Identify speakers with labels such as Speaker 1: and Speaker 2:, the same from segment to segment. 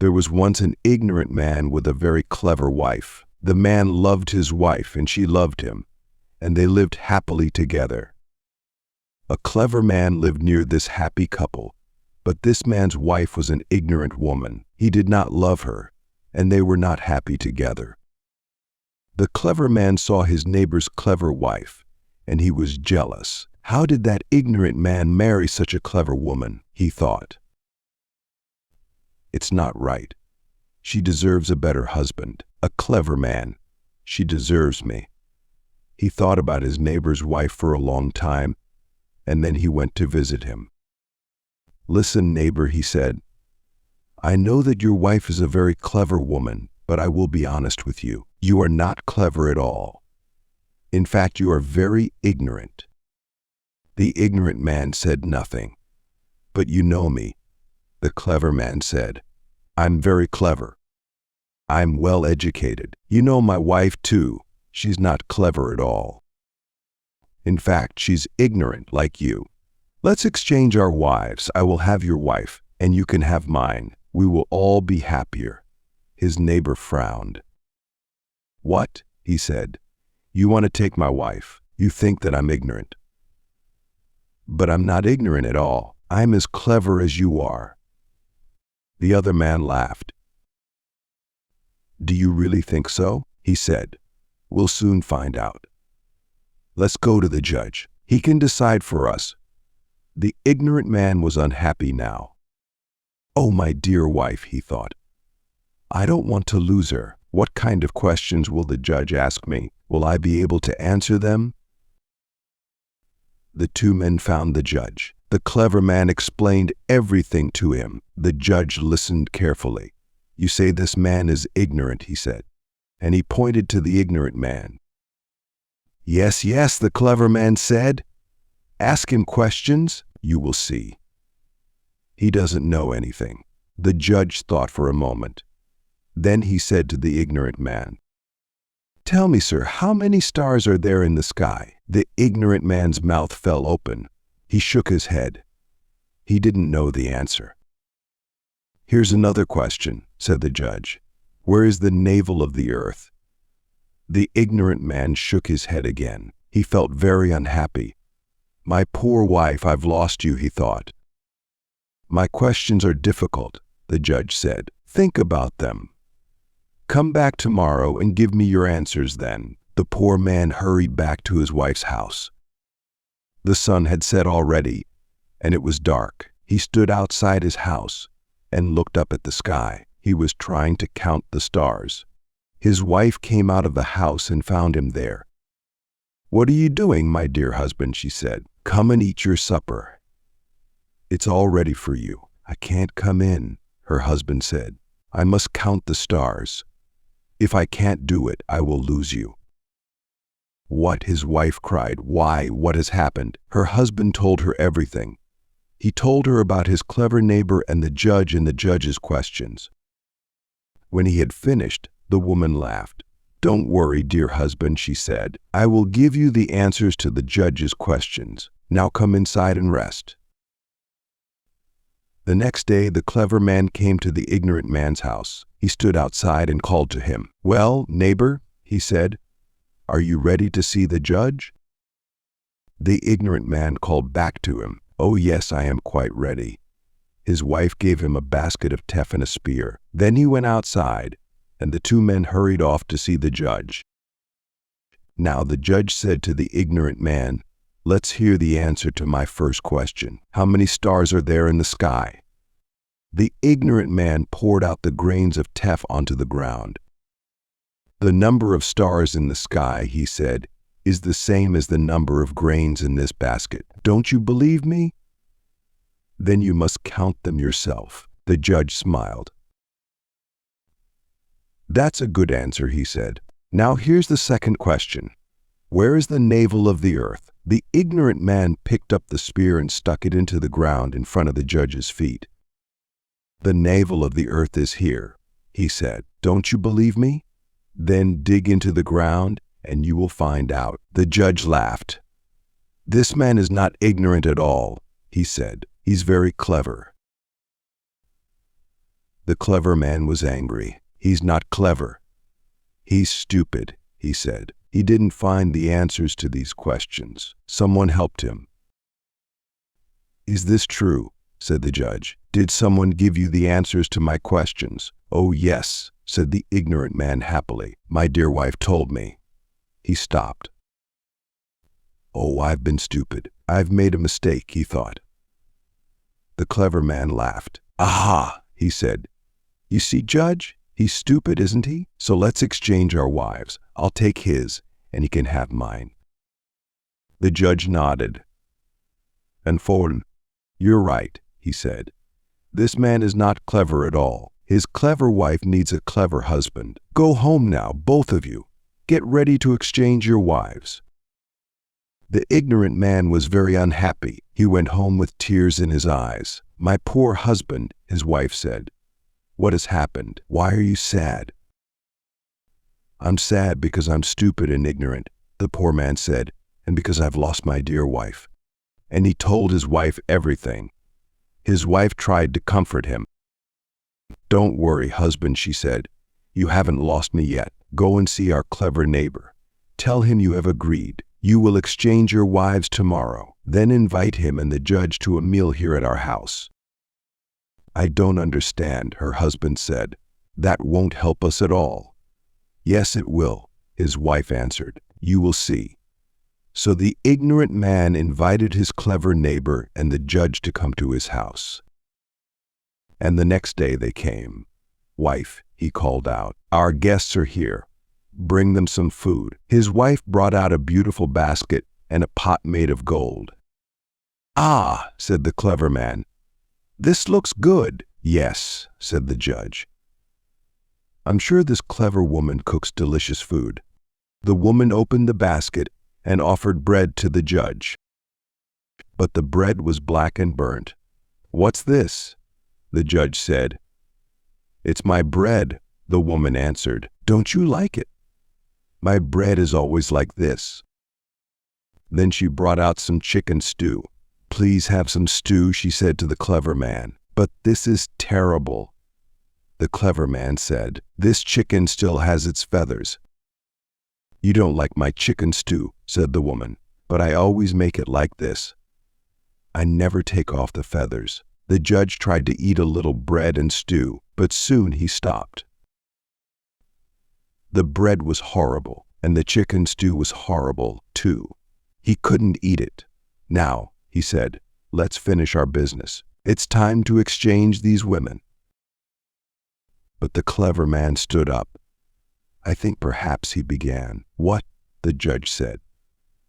Speaker 1: There was once an ignorant man with a very clever wife. The man loved his wife and she loved him, and they lived happily together. A clever man lived near this happy couple, but this man's wife was an ignorant woman. He did not love her, and they were not happy together. The clever man saw his neighbor's clever wife, and he was jealous. How did that ignorant man marry such a clever woman? He thought. It's not right. She deserves a better husband, a clever man. She deserves me. He thought about his neighbor's wife for a long time, and then he went to visit him. Listen, neighbor, he said. I know that your wife is a very clever woman, but I will be honest with you. You are not clever at all. In fact, you are very ignorant. The ignorant man said nothing. But you know me, the clever man said. I'm very clever. I'm well educated. You know my wife too. She's not clever at all. In fact, she's ignorant like you. Let's exchange our wives. I will have your wife, and you can have mine. We will all be happier. His neighbor frowned. What? He said. You want to take my wife. You think that I'm ignorant. But I'm not ignorant at all. I'm as clever as you are. The other man laughed. Do you really think so? He said. We'll soon find out. Let's go to the judge. He can decide for us. The ignorant man was unhappy now. Oh, my dear wife, he thought. I don't want to lose her. What kind of questions will the judge ask me? Will I be able to answer them? The two men found the judge. The clever man explained everything to him. The judge listened carefully. You say this man is ignorant, he said, and he pointed to the ignorant man. Yes, yes, the clever man said. Ask him questions, you will see. He doesn't know anything. The judge thought for a moment. Then he said to the ignorant man, Tell me, sir, how many stars are there in the sky? The ignorant man's mouth fell open. He shook his head. He didn't know the answer. Here's another question, said the judge. Where is the navel of the earth? The ignorant man shook his head again. He felt very unhappy. My poor wife, I've lost you, he thought. My questions are difficult, the judge said. Think about them. Come back tomorrow and give me your answers then. The poor man hurried back to his wife's house. The sun had set already, and it was dark. He stood outside his house and looked up at the sky. He was trying to count the stars. His wife came out of the house and found him there. What are you doing, my dear husband? She said. Come and eat your supper. It's all ready for you. I can't come in, her husband said. I must count the stars. If I can't do it, I will lose you. What? His wife cried. Why? What has happened? Her husband told her everything. He told her about his clever neighbor and the judge's questions. When he had finished, the woman laughed. Don't worry, dear husband, she said. I will give you the answers to the judge's questions. Now come inside and rest. The next day, the clever man came to the ignorant man's house. He stood outside and called to him. Well, neighbor, he said, are you ready to see the judge? The ignorant man called back to him. Oh, yes, I am quite ready. His wife gave him a basket of teff and a spear. Then he went outside, and the two men hurried off to see the judge. Now the judge said to the ignorant man, Let's hear the answer to my first question. How many stars are there in the sky? The ignorant man poured out the grains of teff onto the ground. The number of stars in the sky, he said, is the same as the number of grains in this basket. Don't you believe me? Then you must count them yourself. The judge smiled. That's a good answer, he said. Now here's the second question. Where is the navel of the earth? The ignorant man picked up the spear and stuck it into the ground in front of the judge's feet. The navel of the earth is here, he said. Don't you believe me? Then dig into the ground and you will find out. The judge laughed. This man is not ignorant at all, he said. He's very clever. The clever man was angry. "He's not clever. He's stupid," he said. He didn't find the answers to these questions. Someone helped him. "Is this true?" said the judge. "Did someone give you the answers to my questions?" "Oh, yes," said the ignorant man happily. "My dear wife told me." He stopped. "Oh, I've been stupid. I've made a mistake," he thought. The clever man laughed. "Aha," he said. "You see, Judge, he's stupid, isn't he? So let's exchange our wives. I'll take his, and he can have mine." The judge nodded. "And for you're right," he said. "This man is not clever at all. His clever wife needs a clever husband. Go home now, both of you. Get ready to exchange your wives." The ignorant man was very unhappy. He went home with tears in his eyes. "My poor husband," his wife said. "What has happened? Why are you sad?" "I'm sad because I'm stupid and ignorant," the poor man said, "and because I've lost my dear wife." And he told his wife everything. His wife tried to comfort him. "Don't worry, husband," she said. "You haven't lost me yet. Go and see our clever neighbor. Tell him you have agreed. You will exchange your wives tomorrow. Then invite him and the judge to a meal here at our house." "I don't understand," her husband said. "That won't help us at all." "Yes, it will," his wife answered. "You will see." So the ignorant man invited his clever neighbor and the judge to come to his house. And the next day they came. "Wife," he called out, "our guests are here. Bring them some food." His wife brought out a beautiful basket and a pot made of gold. "Ah," said the clever man, "this looks good." "Yes," said the judge. "I'm sure this clever woman cooks delicious food." The woman opened the basket and offered bread to the judge. But the bread was black and burnt. "What's this?" the judge said. "It's my bread," the woman answered. "Don't you like it?" "My bread is always like this." Then she brought out some chicken stew. "Please have some stew," she said to the clever man. "But this is terrible." The clever man said, "This chicken still has its feathers." "You don't like my chicken stew," said the woman, "but I always make it like this. I never take off the feathers." The judge tried to eat a little bread and stew, but soon he stopped. The bread was horrible, and the chicken stew was horrible, too. He couldn't eat it. "Now," he said, "let's finish our business. It's time to exchange these women." But the clever man stood up. "I think perhaps," he began. "What?" the judge said.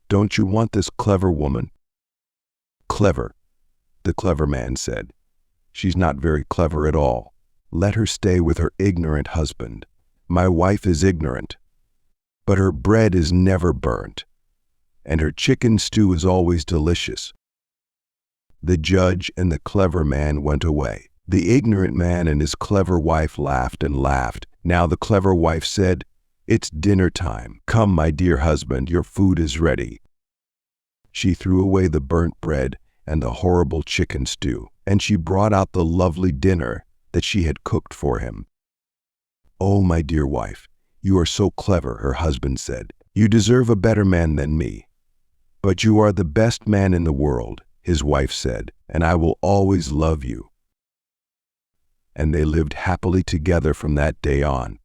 Speaker 1: "Don't you want this clever woman?" "Clever," the clever man said. "She's not very clever at all. Let her stay with her ignorant husband. My wife is ignorant, but her bread is never burnt, and her chicken stew is always delicious." The judge and the clever man went away. The ignorant man and his clever wife laughed and laughed. Now the clever wife said, "It's dinner time. Come, my dear husband, your food is ready." She threw away the burnt bread and the horrible chicken stew, and she brought out the lovely dinner that she had cooked for him. "Oh, my dear wife, you are so clever," her husband said. "You deserve a better man than me." "But you are the best man in the world," his wife said, "and I will always love you." And they lived happily together from that day on.